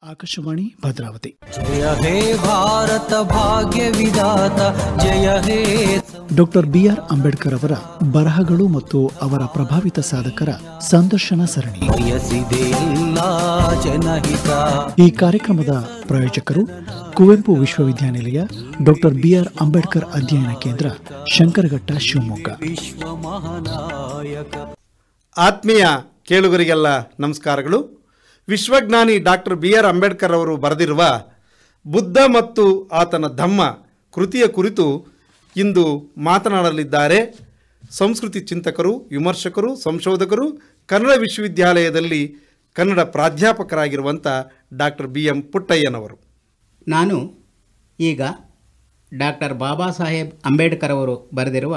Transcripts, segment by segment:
ಆಕಾಶವಾಣಿ ಭದ್ರಾವತಿ. ಜಯ ಹೇ ಭಾರತ ಭಾಗ್ಯ ವಿಧಾತ ಜಯ ಹೇ. Doctor B R Ambedkar ಅವರ ಬರಹಗಳು ಮತ್ತು ಅವರ ಪ್ರಭಾವಿತ ಸಾಧಕರ ಸಂದರ್ಶನ ಸರಣಿ. ಜನಹಿತ. ಈ ಕಾರ್ಯಕ್ರಮದ ಪ್ರಾಯೋಜಕರು ಕುವೆಂಪು ವಿಶ್ವವಿದ್ಯಾನಿಲಯ, ಡಾಕ್ಟರ್ ಬಿಆರ್ ಅಂಬೇಡ್ಕರ್ ಅಧ್ಯಯನ ಕೇಂದ್ರ, ಶಂಕರಘಟ್ಟ, ಶಿವಮೊಗ್ಗ. ವಿಶ್ವ ಮಹಾನಾಯಕ. ಆತ್ಮೀಯ ಕೇಳುಗರಿಗೆಲ್ಲ ನಮಸ್ಕಾರಗಳು. ವಿಶ್ವಜ್ಞಾನಿ ಡಾಕ್ಟರ್ ಬಿಆರ್ ಅಂಬೇಡ್ಕರ್ ಅವರು ಬರೆದಿರುವ ಬುದ್ಧ ಮತ್ತು ಆತನ ಧಮ್ಮ ಕೃತಿಯ ಕುರಿತು ಇಂದು ಮಾತನಾಡಲಿದ್ದಾರೆ ಸಂಸ್ಕೃತಿ ಚಿಂತಕರು, ವಿಮರ್ಶಕರು, ಸಂಶೋಧಕರು, ಕನ್ನಡ ವಿಶ್ವವಿದ್ಯಾಲಯದಲ್ಲಿ ಕನ್ನಡ ಪ್ರಾಧ್ಯಾಪಕರಾಗಿರುವಂಥ ಡಾಕ್ಟರ್ BM ಪುಟ್ಟಯ್ಯನವರು. ನಾನು ಈಗ ಡಾಕ್ಟರ್ ಬಾಬಾ ಸಾಹೇಬ್ ಅಂಬೇಡ್ಕರ್ ಅವರು ಬರೆದಿರುವ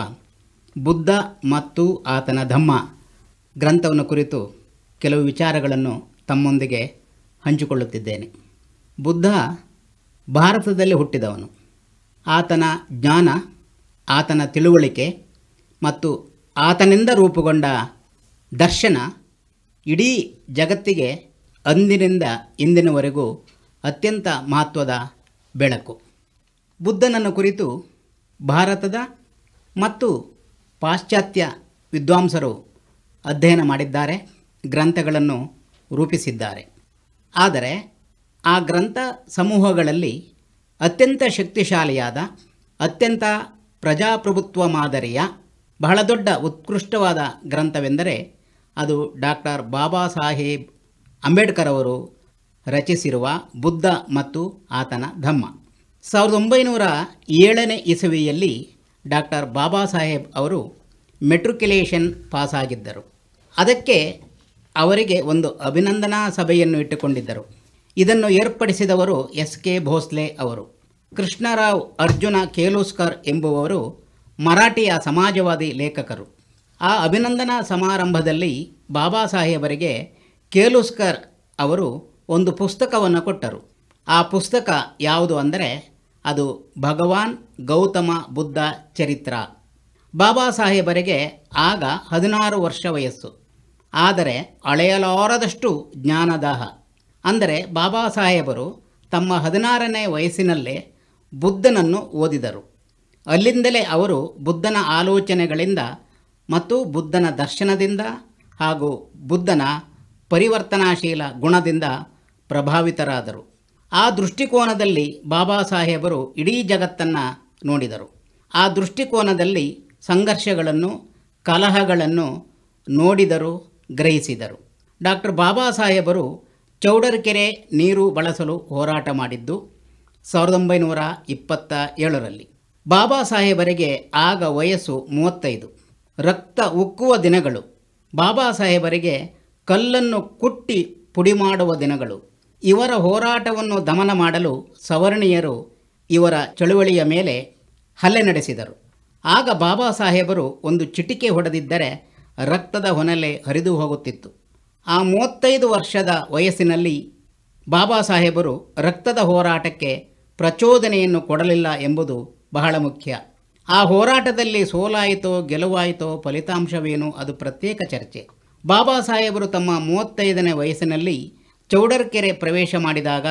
ಬುದ್ಧ ಮತ್ತು ಆತನ ಧಮ್ಮ ಗ್ರಂಥವನ್ನು ಕುರಿತು ಕೆಲವು ವಿಚಾರಗಳನ್ನು ತಮ್ಮೊಂದಿಗೆ ಹಂಚಿಕೊಳ್ಳುತ್ತಿದ್ದೇನೆ. ಬುದ್ಧ ಭಾರತದಲ್ಲಿ ಹುಟ್ಟಿದವನು. ಆತನ ಜ್ಞಾನ, ಆತನ ತಿಳುವಳಿಕೆ ಮತ್ತು ಆತನಿಂದ ರೂಪುಗೊಂಡ ದರ್ಶನ ಇಡೀ ಜಗತ್ತಿಗೆ ಅಂದಿನಿಂದ ಇಂದಿನವರೆಗೂ ಅತ್ಯಂತ ಮಹತ್ವದ ಬೆಳಕು. ಬುದ್ಧನನ್ನು ಕುರಿತು ಭಾರತದ ಮತ್ತು ಪಾಶ್ಚಾತ್ಯ ವಿದ್ವಾಂಸರು ಅಧ್ಯಯನ ಮಾಡಿದ್ದಾರೆ, ಗ್ರಂಥಗಳನ್ನು ರೂಪಿಸಿದ್ದಾರೆ. ಆದರೆ ಆ ಗ್ರಂಥ ಸಮೂಹಗಳಲ್ಲಿ ಅತ್ಯಂತ ಶಕ್ತಿಶಾಲಿಯಾದ, ಅತ್ಯಂತ ಪ್ರಜಾಪ್ರಭುತ್ವ ಮಾದರಿಯ ಬಹಳ ದೊಡ್ಡ ಉತ್ಕೃಷ್ಟವಾದ ಗ್ರಂಥವೆಂದರೆ ಅದು ಡಾಕ್ಟರ್ ಬಾಬಾ ಸಾಹೇಬ್ ಅಂಬೇಡ್ಕರ್ ಅವರು ರಚಿಸಿರುವ ಬುದ್ಧ ಮತ್ತು ಆತನ ಧಮ್ಮ. 1907ನೇ ಇಸವಿಯಲ್ಲಿ ಡಾಕ್ಟರ್ ಬಾಬಾ ಸಾಹೇಬ್ ಅವರು ಮೆಟ್ರಿಕ್ಯುಲೇಷನ್ ಪಾಸಾಗಿದ್ದರು. ಅದಕ್ಕೆ ಅವರಿಗೆ ಒಂದು ಅಭಿನಂದನಾ ಸಭೆಯನ್ನು ಇಟ್ಟುಕೊಂಡಿದ್ದರು. ಇದನ್ನು ಏರ್ಪಡಿಸಿದವರು SK ಭೋಸ್ಲೆ ಅವರು. ಕೃಷ್ಣರಾವ್ ಅರ್ಜುನ ಕೇಲುಸ್ಕರ್ ಎಂಬುವವರು ಮರಾಠಿಯ ಸಮಾಜವಾದಿ ಲೇಖಕರು. ಆ ಅಭಿನಂದನಾ ಸಮಾರಂಭದಲ್ಲಿ ಬಾಬಾ ಸಾಹೇಬರಿಗೆ ಕೇಲುಸ್ಕರ್ ಅವರು ಒಂದು ಪುಸ್ತಕವನ್ನು ಕೊಟ್ಟರು. ಆ ಪುಸ್ತಕ ಯಾವುದು ಅಂದರೆ ಅದು ಭಗವಾನ್ ಗೌತಮ ಬುದ್ಧ ಚರಿತ್ರ. ಬಾಬಾ ಸಾಹೇಬರಿಗೆ ಆಗ 16 ವರ್ಷ ವಯಸ್ಸು. ಆದರೆ ಅಳೆಯಲಾರದಷ್ಟು ಜ್ಞಾನದಾಹ. ಅಂದರೆ ಬಾಬಾ ಸಾಹೇಬರು ತಮ್ಮ 16ನೇ ವಯಸ್ಸಿನಲ್ಲೇ ಬುದ್ಧನನ್ನು ಓದಿದರು. ಅಲ್ಲಿಂದಲೇ ಅವರು ಬುದ್ಧನ ಆಲೋಚನೆಗಳಿಂದ ಮತ್ತು ಬುದ್ಧನ ದರ್ಶನದಿಂದ ಹಾಗೂ ಬುದ್ಧನ ಪರಿವರ್ತನಾಶೀಲ ಗುಣದಿಂದ ಪ್ರಭಾವಿತರಾದರು. ಆ ದೃಷ್ಟಿಕೋನದಲ್ಲಿ ಬಾಬಾ ಸಾಹೇಬರು ಇಡೀ ಜಗತ್ತನ್ನು ನೋಡಿದರು. ಆ ದೃಷ್ಟಿಕೋನದಲ್ಲಿ ಸಂಘರ್ಷಗಳನ್ನು, ಕಲಹಗಳನ್ನು ನೋಡಿದರು, ಗ್ರಹಿಸಿದರು. ಡಾಕ್ಟರ್ ಬಾಬಾ ಸಾಹೇಬರು ಚೌಡರ್ಕೆರೆ ನೀರು ಬಳಸಲು ಹೋರಾಟ ಮಾಡಿದ್ದು 1927ರಲ್ಲಿ. ಬಾಬಾ ಸಾಹೇಬರಿಗೆ ಆಗ ವಯಸ್ಸು 35. ರಕ್ತ ಉಕ್ಕುವ ದಿನಗಳು. ಬಾಬಾ ಸಾಹೇಬರಿಗೆ ಕಲ್ಲನ್ನು ಕುಟ್ಟಿ ಪುಡಿ ಮಾಡುವ ದಿನಗಳು. ಇವರ ಹೋರಾಟವನ್ನು ದಮನ ಮಾಡಲು ಸವರ್ಣೀಯರು ಇವರ ಚಳುವಳಿಯ ಮೇಲೆ ಹಲ್ಲೆ ನಡೆಸಿದರು. ಆಗ ಬಾಬಾ ಸಾಹೇಬರು ಒಂದು ಚಿಟಿಕೆ ಹೊಡೆದಿದ್ದರೆ ರಕ್ತದ ಹೊನಲೆ ಹರಿದು ಹೋಗುತ್ತಿತ್ತು. ಆ 35 ವರ್ಷದ ವಯಸ್ಸಿನಲ್ಲಿ ಬಾಬಾ ಸಾಹೇಬರು ರಕ್ತದ ಹೋರಾಟಕ್ಕೆ ಪ್ರಚೋದನೆಯನ್ನು ಕೊಡಲಿಲ್ಲ ಎಂಬುದು ಬಹಳ ಮುಖ್ಯ. ಆ ಹೋರಾಟದಲ್ಲಿ ಸೋಲಾಯಿತೋ ಗೆಲುವಾಯಿತೋ ಫಲಿತಾಂಶವೇನು ಅದು ಪ್ರತ್ಯೇಕ ಚರ್ಚೆ. ಬಾಬಾ ಸಾಹೇಬರು ತಮ್ಮ 35ನೇ ವಯಸ್ಸಿನಲ್ಲಿ ಚೌಡರ್ಕೆರೆ ಪ್ರವೇಶ ಮಾಡಿದಾಗ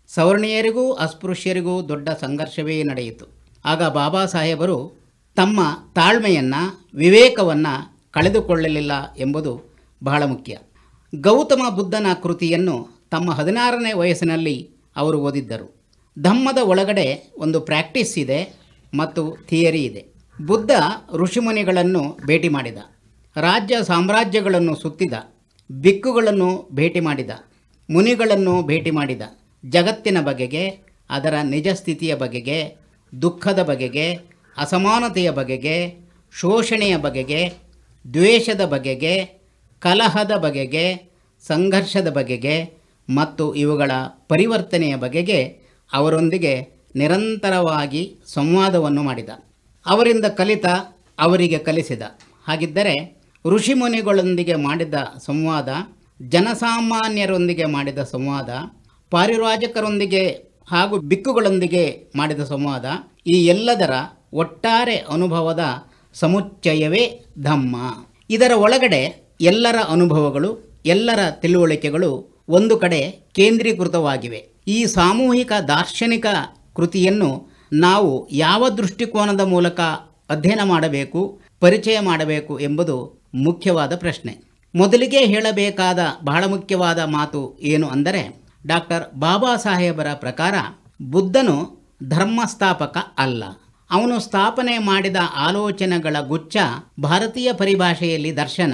ಸವರ್ಣೀಯರಿಗೂ ಅಸ್ಪೃಶ್ಯರಿಗೂ ದೊಡ್ಡ ಸಂಘರ್ಷವೇ ನಡೆಯಿತು. ಆಗ ಬಾಬಾ ಸಾಹೇಬರು ತಮ್ಮ ತಾಳ್ಮೆಯನ್ನು, ವಿವೇಕವನ್ನು ಕಳೆದುಕೊಳ್ಳಲಿಲ್ಲ ಎಂಬುದು ಬಹಳ ಮುಖ್ಯ. ಗೌತಮ ಬುದ್ಧನ ಕೃತಿಯನ್ನು ತಮ್ಮ 16ನೇ ವಯಸ್ಸಿನಲ್ಲಿ ಅವರು ಓದಿದ್ದರು. ಧಮ್ಮದ ಒಳಗಡೆ ಒಂದು ಪ್ರಾಕ್ಟೀಸ್ ಇದೆ ಮತ್ತು ಥಿಯರಿ ಇದೆ. ಬುದ್ಧ ಋಷಿಮುನಿಗಳನ್ನು ಭೇಟಿ ಮಾಡಿದ, ರಾಜ್ಯ ಸಾಮ್ರಾಜ್ಯಗಳನ್ನು ಸುತ್ತಿದ, ಬಿಕ್ಕುಗಳನ್ನು ಭೇಟಿ ಮಾಡಿದ, ಮುನಿಗಳನ್ನು ಭೇಟಿ ಮಾಡಿದ. ಜಗತ್ತಿನ ಬಗೆಗೆ, ಅದರ ನಿಜ ಸ್ಥಿತಿಯ ಬಗೆಗೆ, ದುಃಖದ ಬಗೆಗೆ, ಅಸಮಾನತೆಯ ಬಗೆಗೆ, ಶೋಷಣೆಯ ಬಗೆಗೆ, ದ್ವೇಷದ ಬಗೆಗೆ, ಕಲಹದ ಬಗೆಗೆ, ಸಂಘರ್ಷದ ಬಗೆಗೆ ಮತ್ತು ಇವುಗಳ ಪರಿವರ್ತನೆಯ ಬಗೆಗೆ ಅವರೊಂದಿಗೆ ನಿರಂತರವಾಗಿ ಸಂವಾದವನ್ನು ಮಾಡಿದ. ಅವರಿಂದ ಕಲಿತ, ಅವರಿಗೆ ಕಲಿಸಿದ. ಹಾಗಿದ್ದರೆ ಋಷಿಮುನಿಗಳೊಂದಿಗೆ ಮಾಡಿದ ಸಂವಾದ, ಜನಸಾಮಾನ್ಯರೊಂದಿಗೆ ಮಾಡಿದ ಸಂವಾದ, ಪಾರಿರಾಜಕರೊಂದಿಗೆ ಹಾಗೂ ಬಿಕ್ಕುಗಳೊಂದಿಗೆ ಮಾಡಿದ ಸಂವಾದ, ಈ ಎಲ್ಲದರ ಒಟ್ಟಾರೆ ಅನುಭವದ ಸಮುಚ್ಚಯವೇ ಧಮ್ಮ. ಇದರ ಒಳಗಡೆ ಎಲ್ಲರ ಅನುಭವಗಳು, ಎಲ್ಲರ ತಿಳುವಳಿಕೆಗಳು ಒಂದು ಕಡೆ ಕೇಂದ್ರೀಕೃತವಾಗಿವೆ. ಈ ಸಾಮೂಹಿಕ ದಾರ್ಶನಿಕ ಕೃತಿಯನ್ನು ನಾವು ಯಾವ ದೃಷ್ಟಿಕೋನದ ಮೂಲಕ ಅಧ್ಯಯನ ಮಾಡಬೇಕು, ಪರಿಚಯ ಮಾಡಬೇಕು ಎಂಬುದು ಮುಖ್ಯವಾದ ಪ್ರಶ್ನೆ. ಮೊದಲಿಗೆ ಹೇಳಬೇಕಾದ ಬಹಳ ಮುಖ್ಯವಾದ ಮಾತು ಏನು ಅಂದರೆ, ಡಾಕ್ಟರ್ ಬಾಬಾ ಸಾಹೇಬರ ಪ್ರಕಾರ ಬುದ್ಧನು ಧರ್ಮಸ್ಥಾಪಕ ಅಲ್ಲ. ಅವನು ಸ್ಥಾಪನೆ ಮಾಡಿದ ಆಲೋಚನೆಗಳ ಗುಚ್ಛ ಭಾರತೀಯ ಪರಿಭಾಷೆಯಲ್ಲಿ ದರ್ಶನ,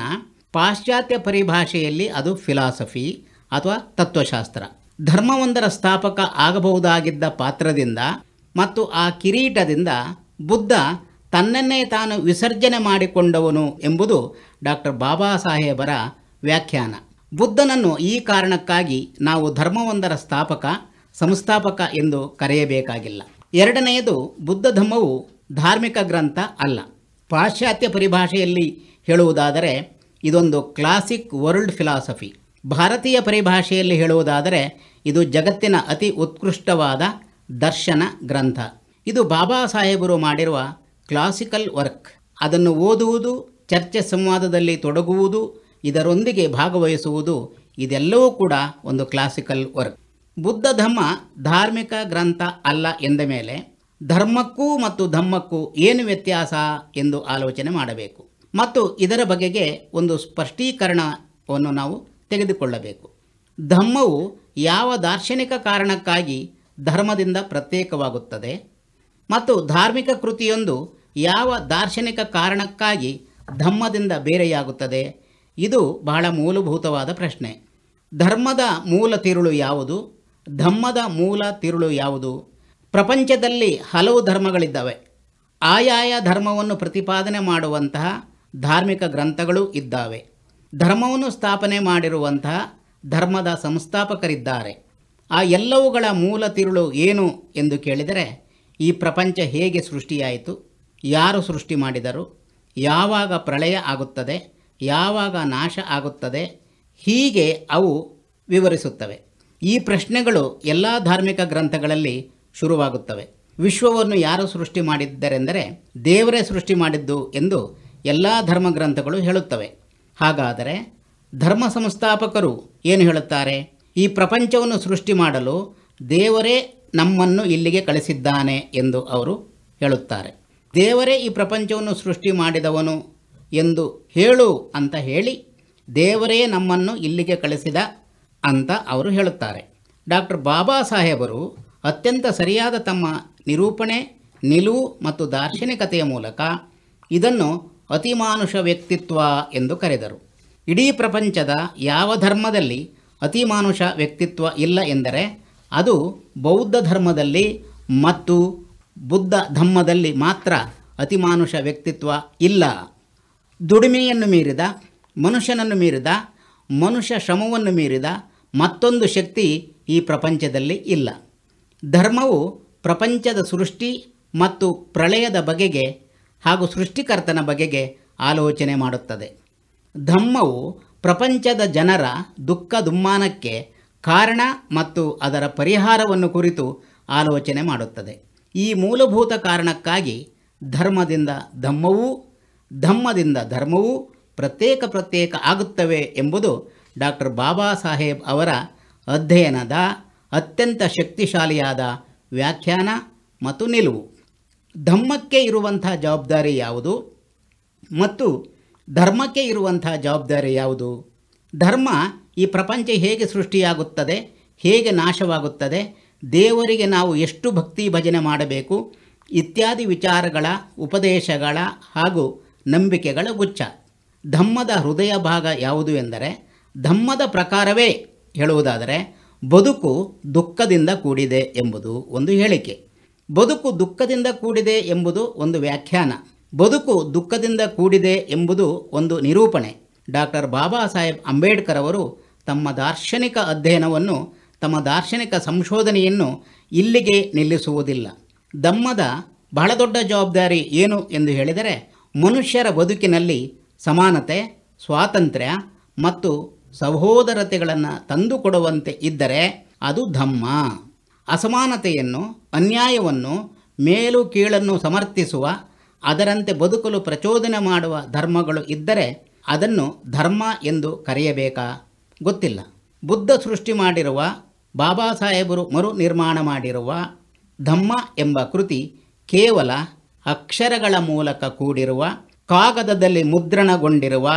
ಪಾಶ್ಚಾತ್ಯ ಪರಿಭಾಷೆಯಲ್ಲಿ ಅದು ಫಿಲಾಸಫಿ ಅಥವಾ ತತ್ವಶಾಸ್ತ್ರ. ಧರ್ಮವೊಂದರ ಸ್ಥಾಪಕ ಆಗಬಹುದಾಗಿದ್ದ ಪಾತ್ರದಿಂದ ಮತ್ತು ಆ ಕಿರೀಟದಿಂದ ಬುದ್ಧ ತನ್ನನ್ನೇ ತಾನು ವಿಸರ್ಜನೆ ಮಾಡಿಕೊಂಡವನು ಎಂಬುದು ಡಾಕ್ಟರ್ ಬಾಬಾ ಸಾಹೇಬರ ವ್ಯಾಖ್ಯಾನ. ಬುದ್ಧನನ್ನು ಈ ಕಾರಣಕ್ಕಾಗಿ ನಾವು ಧರ್ಮವೊಂದರ ಸ್ಥಾಪಕ, ಸಂಸ್ಥಾಪಕ ಎಂದು ಕರೆಯಬೇಕಾಗಿಲ್ಲ. ಎರಡನೆಯದು, ಬುದ್ಧ ಧಮ್ಮವು ಧಾರ್ಮಿಕ ಗ್ರಂಥ ಅಲ್ಲ. ಪಾಶ್ಚಾತ್ಯ ಪರಿಭಾಷೆಯಲ್ಲಿ ಹೇಳುವುದಾದರೆ ಇದೊಂದು ಕ್ಲಾಸಿಕ್ ವರ್ಲ್ಡ್ ಫಿಲಾಸಫಿ. ಭಾರತೀಯ ಪರಿಭಾಷೆಯಲ್ಲಿ ಹೇಳುವುದಾದರೆ ಇದು ಜಗತ್ತಿನ ಅತಿ ಉತ್ಕೃಷ್ಟವಾದ ದರ್ಶನ ಗ್ರಂಥ. ಇದು ಬಾಬಾ ಸಾಹೇಬರು ಮಾಡಿರುವ ಕ್ಲಾಸಿಕಲ್ ವರ್ಕ್. ಅದನ್ನು ಓದುವುದು, ಚರ್ಚೆ ಸಂವಾದದಲ್ಲಿ ತೊಡಗುವುದು, ಇದರೊಂದಿಗೆ ಭಾಗವಹಿಸುವುದು, ಇದೆಲ್ಲವೂ ಕೂಡ ಒಂದು ಕ್ಲಾಸಿಕಲ್ ವರ್ಕ್. ಬುದ್ಧ ಧಮ್ಮ ಧಾರ್ಮಿಕ ಗ್ರಂಥ ಅಲ್ಲ ಎಂದ ಮೇಲೆ ಧರ್ಮಕ್ಕೂ ಮತ್ತು ಧಮ್ಮಕ್ಕೂ ಏನು ವ್ಯತ್ಯಾಸ ಎಂದು ಆಲೋಚನೆ ಮಾಡಬೇಕು ಮತ್ತು ಇದರ ಬಗೆಗೆ ಒಂದು ಸ್ಪಷ್ಟೀಕರಣವನ್ನು ನಾವು ತೆಗೆದುಕೊಳ್ಳಬೇಕು. ಧಮ್ಮವು ಯಾವ ದಾರ್ಶನಿಕ ಕಾರಣಕ್ಕಾಗಿ ಧರ್ಮದಿಂದ ಪ್ರತ್ಯೇಕವಾಗುತ್ತದೆ ಮತ್ತು ಧಾರ್ಮಿಕ ಕೃತಿಯೊಂದು ಯಾವ ದಾರ್ಶನಿಕ ಕಾರಣಕ್ಕಾಗಿ ಧಮ್ಮದಿಂದ ಬೇರೆಯಾಗುತ್ತದೆ, ಇದು ಬಹಳ ಮೂಲಭೂತವಾದ ಪ್ರಶ್ನೆ. ಧರ್ಮದ ಮೂಲ ತಿರುಳು ಯಾವುದು, ಧಮ್ಮದ ಮೂಲ ತಿರುಳು ಯಾವುದು? ಪ್ರಪಂಚದಲ್ಲಿ ಹಲವು ಧರ್ಮಗಳಿದ್ದಾವೆ. ಆಯಾಯ ಧರ್ಮವನ್ನು ಪ್ರತಿಪಾದನೆ ಮಾಡುವಂತಹ ಧಾರ್ಮಿಕ ಗ್ರಂಥಗಳು ಇದ್ದಾವೆ. ಧರ್ಮವನ್ನು ಸ್ಥಾಪನೆ ಮಾಡಿರುವಂತಹ ಧರ್ಮದ ಸಂಸ್ಥಾಪಕರಿದ್ದಾರೆ. ಆ ಎಲ್ಲವುಗಳ ಮೂಲ ತಿರುಳು ಏನು ಎಂದು ಕೇಳಿದರೆ, ಈ ಪ್ರಪಂಚ ಹೇಗೆ ಸೃಷ್ಟಿಯಾಯಿತು, ಯಾರು ಸೃಷ್ಟಿ ಮಾಡಿದರು, ಯಾವಾಗ ಪ್ರಳಯ ಆಗುತ್ತದೆ, ಯಾವಾಗ ನಾಶ ಆಗುತ್ತದೆ, ಹೀಗೆ ಅವು ವಿವರಿಸುತ್ತವೆ. ಈ ಪ್ರಶ್ನೆಗಳು ಎಲ್ಲ ಧಾರ್ಮಿಕ ಗ್ರಂಥಗಳಲ್ಲಿ ಶುರುವಾಗುತ್ತವೆ. ವಿಶ್ವವನ್ನು ಯಾರು ಸೃಷ್ಟಿ ಮಾಡಿದ್ದರೆಂದರೆ ದೇವರೇ ಸೃಷ್ಟಿ ಮಾಡಿದ್ದು ಎಂದು ಎಲ್ಲ ಧರ್ಮ ಗ್ರಂಥಗಳು ಹೇಳುತ್ತವೆ. ಹಾಗಾದರೆ ಧರ್ಮ ಸಂಸ್ಥಾಪಕರು ಏನು ಹೇಳುತ್ತಾರೆ? ಈ ಪ್ರಪಂಚವನ್ನು ಸೃಷ್ಟಿ ಮಾಡಲು ದೇವರೇ ನಮ್ಮನ್ನು ಇಲ್ಲಿಗೆ ಕಳಿಸಿದ್ದಾನೆ ಎಂದು ಅವರು ಹೇಳುತ್ತಾರೆ. ದೇವರೇ ಈ ಪ್ರಪಂಚವನ್ನು ಸೃಷ್ಟಿ ಮಾಡಿದವನು ಎಂದು ಹೇಳು ಅಂತ ಹೇಳಿ ದೇವರೇ ನಮ್ಮನ್ನು ಇಲ್ಲಿಗೆ ಕಳಿಸಿದ ಅಂತ ಅವರು ಹೇಳುತ್ತಾರೆ. ಡಾಕ್ಟರ್ ಬಾಬಾ ಸಾಹೇಬರು ಅತ್ಯಂತ ಸರಿಯಾದ ತಮ್ಮ ನಿರೂಪಣೆ, ನಿಲುವು ಮತ್ತು ದಾರ್ಶನಿಕತೆಯ ಮೂಲಕ ಇದನ್ನು ಅತಿಮಾನುಷ ವ್ಯಕ್ತಿತ್ವ ಎಂದು ಕರೆದರು. ಇಡೀ ಪ್ರಪಂಚದ ಯಾವ ಧರ್ಮದಲ್ಲಿ ಅತಿಮಾನುಷ ವ್ಯಕ್ತಿತ್ವ ಇಲ್ಲ ಎಂದರೆ ಅದು ಬೌದ್ಧ ಧರ್ಮದಲ್ಲಿ ಮತ್ತು ಬುದ್ಧ ಧಮ್ಮದಲ್ಲಿ ಮಾತ್ರ ಅತಿಮಾನುಷ ವ್ಯಕ್ತಿತ್ವ ಇಲ್ಲ. ದುಡಿಮೆಯನ್ನು ಮೀರಿದ, ಮನುಷ್ಯನನ್ನು ಮೀರಿದ, ಮನುಷ್ಯ ಶ್ರಮವನ್ನು ಮೀರಿದ ಮತ್ತೊಂದು ಶಕ್ತಿ ಈ ಪ್ರಪಂಚದಲ್ಲಿ ಇಲ್ಲ. ಧರ್ಮವು ಪ್ರಪಂಚದ ಸೃಷ್ಟಿ ಮತ್ತು ಪ್ರಳಯದ ಬಗೆಗೆ ಹಾಗೂ ಸೃಷ್ಟಿಕರ್ತನ ಬಗೆಗೆ ಆಲೋಚನೆ ಮಾಡುತ್ತದೆ. ಧಮ್ಮವು ಪ್ರಪಂಚದ ಜನರ ದುಃಖ ದುಮ್ಮಾನಕ್ಕೆ ಕಾರಣ ಮತ್ತು ಅದರ ಪರಿಹಾರವನ್ನು ಕುರಿತು ಆಲೋಚನೆ ಮಾಡುತ್ತದೆ. ಈ ಮೂಲಭೂತ ಕಾರಣಕ್ಕಾಗಿ ಧರ್ಮದಿಂದ ಧಮ್ಮವೂ, ಧಮ್ಮದಿಂದ ಧರ್ಮವೂ ಪ್ರತ್ಯೇಕ ಆಗುತ್ತವೆ ಎಂಬುದು ಡಾಕ್ಟರ್ ಬಾಬಾ ಸಾಹೇಬ್ ಅವರ ಅಧ್ಯಯನದ ಅತ್ಯಂತ ಶಕ್ತಿಶಾಲಿಯಾದ ವ್ಯಾಖ್ಯಾನ ಮತ್ತು ನಿಲುವು. ಧಮ್ಮಕ್ಕೆ ಇರುವಂಥ ಜವಾಬ್ದಾರಿ ಯಾವುದು ಮತ್ತು ಧರ್ಮಕ್ಕೆ ಇರುವಂಥ ಜವಾಬ್ದಾರಿ ಯಾವುದು? ಧರ್ಮ ಈ ಪ್ರಪಂಚ ಹೇಗೆ ಸೃಷ್ಟಿಯಾಗುತ್ತದೆ, ಹೇಗೆ ನಾಶವಾಗುತ್ತದೆ, ದೇವರಿಗೆ ನಾವು ಎಷ್ಟು ಭಕ್ತಿ ಭಜನೆ ಮಾಡಬೇಕು ಇತ್ಯಾದಿ ವಿಚಾರಗಳ, ಉಪದೇಶಗಳ ಹಾಗೂ ನಂಬಿಕೆಗಳ ಗುಚ್ಛ. ಧಮ್ಮದ ಹೃದಯ ಭಾಗ ಯಾವುದು ಎಂದರೆ, ಧಮ್ಮದ ಪ್ರಕಾರವೇ ಹೇಳುವುದಾದರೆ ಬದುಕು ದುಃಖದಿಂದ ಕೂಡಿದೆ ಎಂಬುದು ಒಂದು ಹೇಳಿಕೆ. ಬದುಕು ದುಃಖದಿಂದ ಕೂಡಿದೆ ಎಂಬುದು ಒಂದು ವ್ಯಾಖ್ಯಾನ. ಬದುಕು ದುಃಖದಿಂದ ಕೂಡಿದೆ ಎಂಬುದು ಒಂದು ನಿರೂಪಣೆ. ಡಾಕ್ಟರ್ ಬಾಬಾ ಸಾಹೇಬ್ ಅಂಬೇಡ್ಕರ್ ಅವರು ತಮ್ಮ ದಾರ್ಶನಿಕ ಅಧ್ಯಯನವನ್ನು, ತಮ್ಮ ದಾರ್ಶನಿಕ ಸಂಶೋಧನೆಯನ್ನು ಇಲ್ಲಿಗೆ ನಿಲ್ಲಿಸುವುದಿಲ್ಲ. ಧಮ್ಮದ ಬಹಳ ದೊಡ್ಡ ಜವಾಬ್ದಾರಿ ಏನು ಎಂದು ಹೇಳಿದರೆ, ಮನುಷ್ಯರ ಬದುಕಿನಲ್ಲಿ ಸಮಾನತೆ, ಸ್ವಾತಂತ್ರ್ಯ ಮತ್ತು ಸಹೋದರತೆಗಳನ್ನು ತಂದುಕೊಡುವಂತೆ ಇದ್ದರೆ ಅದು ಧಮ್ಮ. ಅಸಮಾನತೆಯನ್ನು, ಅನ್ಯಾಯವನ್ನು, ಮೇಲು ಕೀಳನ್ನು ಸಮರ್ಥಿಸುವ, ಅದರಂತೆ ಬದುಕಲು ಪ್ರಚೋದನೆ ಮಾಡುವ ಧರ್ಮಗಳು ಇದ್ದರೆ ಅದನ್ನು ಧರ್ಮ ಎಂದು ಕರೆಯಬೇಕಾ? ಗೊತ್ತಿಲ್ಲ. ಬುದ್ಧ ಸೃಷ್ಟಿ ಮಾಡಿರುವ, ಬಾಬಾ ಸಾಹೇಬರು ಮರು ನಿರ್ಮಾಣ ಮಾಡಿರುವ ಧಮ್ಮ ಎಂಬ ಕೃತಿ ಕೇವಲ ಅಕ್ಷರಗಳ ಮೂಲಕ ಕೂಡಿರುವ, ಕಾಗದದಲ್ಲಿ ಮುದ್ರಣಗೊಂಡಿರುವ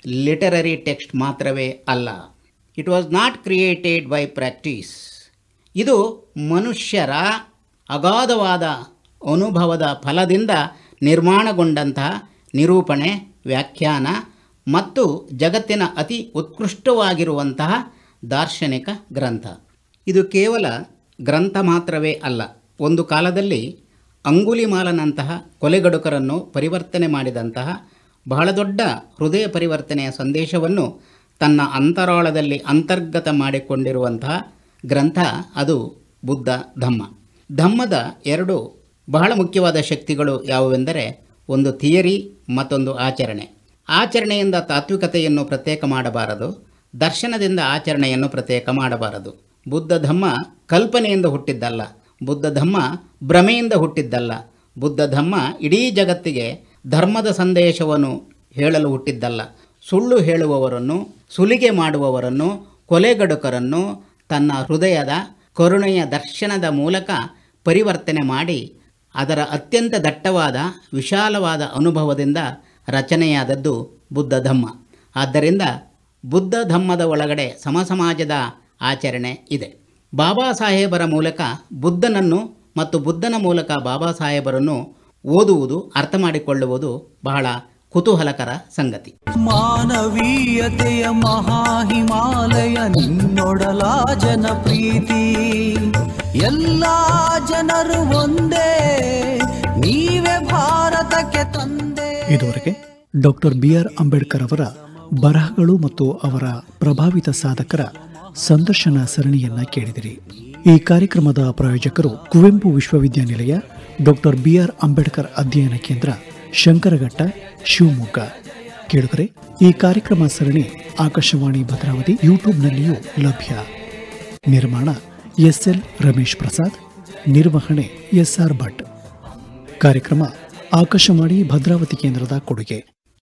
ಲಿಟರರಿ ಟೆಕ್ಸ್ಟ್ ಮಾತ್ರವೇ ಅಲ್ಲ. It was not created by practice. ಇದು ಮನುಷ್ಯರ ಅಗಾಧವಾದ ಅನುಭವದ ಫಲದಿಂದ ನಿರ್ಮಾಣಗೊಂಡಂತಹ ನಿರೂಪಣೆ, ವ್ಯಾಖ್ಯಾನ ಮತ್ತು ಜಗತ್ತಿನ ಅತಿ ಉತ್ಕೃಷ್ಟವಾಗಿರುವಂತಹ ದಾರ್ಶನಿಕ ಗ್ರಂಥ. ಇದು ಕೇವಲ ಗ್ರಂಥ ಮಾತ್ರವೇ ಅಲ್ಲ. ಒಂದು ಕಾಲದಲ್ಲಿ ಅಂಗುಲಿಮಾಲನಂತಹ ಕೊಲೆಗಡುಕರನ್ನು ಪರಿವರ್ತನೆ ಮಾಡಿದಂತಹ ಬಹಳ ದೊಡ್ಡ ಹೃದಯ ಪರಿವರ್ತನೆಯ ಸಂದೇಶವನ್ನು ತನ್ನ ಅಂತರಾಳದಲ್ಲಿ ಅಂತರ್ಗತ ಮಾಡಿಕೊಂಡಿರುವಂತಹ ಗ್ರಂಥ ಅದು ಬುದ್ಧ ಧಮ್ಮ. ಧಮ್ಮದ ಎರಡು ಬಹಳ ಮುಖ್ಯವಾದ ಶಕ್ತಿಗಳು ಯಾವುವೆಂದರೆ, ಒಂದು ಥಿಯರಿ, ಮತ್ತೊಂದು ಆಚರಣೆ. ಆಚರಣೆಯಿಂದ ತಾತ್ವಿಕತೆಯನ್ನು ಪ್ರತ್ಯೇಕ ಮಾಡಬಾರದು, ದರ್ಶನದಿಂದ ಆಚರಣೆಯನ್ನು ಪ್ರತ್ಯೇಕ ಮಾಡಬಾರದು. ಬುದ್ಧ ಧಮ್ಮ ಕಲ್ಪನೆಯಿಂದ ಹುಟ್ಟಿದ್ದಲ್ಲ, ಬುದ್ಧ ಧಮ್ಮ ಭ್ರಮೆಯಿಂದ ಹುಟ್ಟಿದ್ದಲ್ಲ, ಬುದ್ಧ ಧಮ್ಮ ಇಡೀ ಜಗತ್ತಿಗೆ ಧರ್ಮದ ಸಂದೇಶವನ್ನು ಹೇಳಲು ಹುಟ್ಟಿದ್ದಲ್ಲ. ಸುಳ್ಳು ಹೇಳುವವರನ್ನು, ಸುಲಿಗೆ ಮಾಡುವವರನ್ನು, ಕೊಲೆಗಡುಕರನ್ನು ತನ್ನ ಹೃದಯದ ಕರುಣೆಯ ದರ್ಶನದ ಮೂಲಕ ಪರಿವರ್ತನೆ ಮಾಡಿ ಅದರ ಅತ್ಯಂತ ದಟ್ಟವಾದ ವಿಶಾಲವಾದ ಅನುಭವದಿಂದ ರಚನೆಯಾದದ್ದು ಬುದ್ಧ ಧಮ್ಮ. ಆದ್ದರಿಂದ ಬುದ್ಧ ಧಮ್ಮದ ಒಳಗಡೆ ಸಮಸಮಾಜದ ಆಚರಣೆ ಇದೆ. ಬಾಬಾ ಸಾಹೇಬರ ಮೂಲಕ ಬುದ್ಧನನ್ನು ಮತ್ತು ಬುದ್ಧನ ಮೂಲಕ ಬಾಬಾ ಸಾಹೇಬರನ್ನು ಓದುವುದು, ಅರ್ಥ ಮಾಡಿಕೊಳ್ಳುವುದು ಬಹಳ ಕುತೂಹಲಕರ ಸಂಗತಿ. ಮಾನವೀಯತೆಯ ಮಹಾಹಿಮಾಲಯ ನಿನ್ನೊಡಲ ಜನಪ್ರೀತಿ, ಎಲ್ಲ ಜನರು ಒಂದೇ, ನೀವೇ ಭಾರತಕ್ಕೆ ತಂದೆ. ಇದುವರೆಗೆ ಡಾಕ್ಟರ್ BR ಅಂಬೇಡ್ಕರ್ ಅವರ ಬರಹಗಳು ಮತ್ತು ಅವರ ಪ್ರಭಾವಿತ ಸಾಧಕರ ಸಂದರ್ಶನ ಸರಣಿಯನ್ನ ಕೇಳಿದಿರಿ. ಈ ಕಾರ್ಯಕ್ರಮದ ಪ್ರಾಯೋಜಕರು ಕುವೆಂಪು ವಿಶ್ವವಿದ್ಯಾನಿಲಯ, ಡಾಕ್ಟರ್ BR ಅಂಬೇಡ್ಕರ್ ಅಧ್ಯಯನ ಕೇಂದ್ರ, ಶಂಕರಘಟ್ಟ, ಶಿವಮೊಗ್ಗ. ಕೇಳುಗರೆ, ಈ ಕಾರ್ಯಕ್ರಮ ಸರಣಿ ಆಕಾಶವಾಣಿ ಭದ್ರಾವತಿ ಯೂಟ್ಯೂಬ್ನಲ್ಲಿಯೂ ಲಭ್ಯ. ನಿರ್ಮಾಣ SL ರಮೇಶ್ ಪ್ರಸಾದ್, ನಿರ್ವಹಣೆ SR ಭಟ್. ಕಾರ್ಯಕ್ರಮ ಆಕಾಶವಾಣಿ ಭದ್ರಾವತಿ ಕೇಂದ್ರದ ಕೊಡುಗೆ.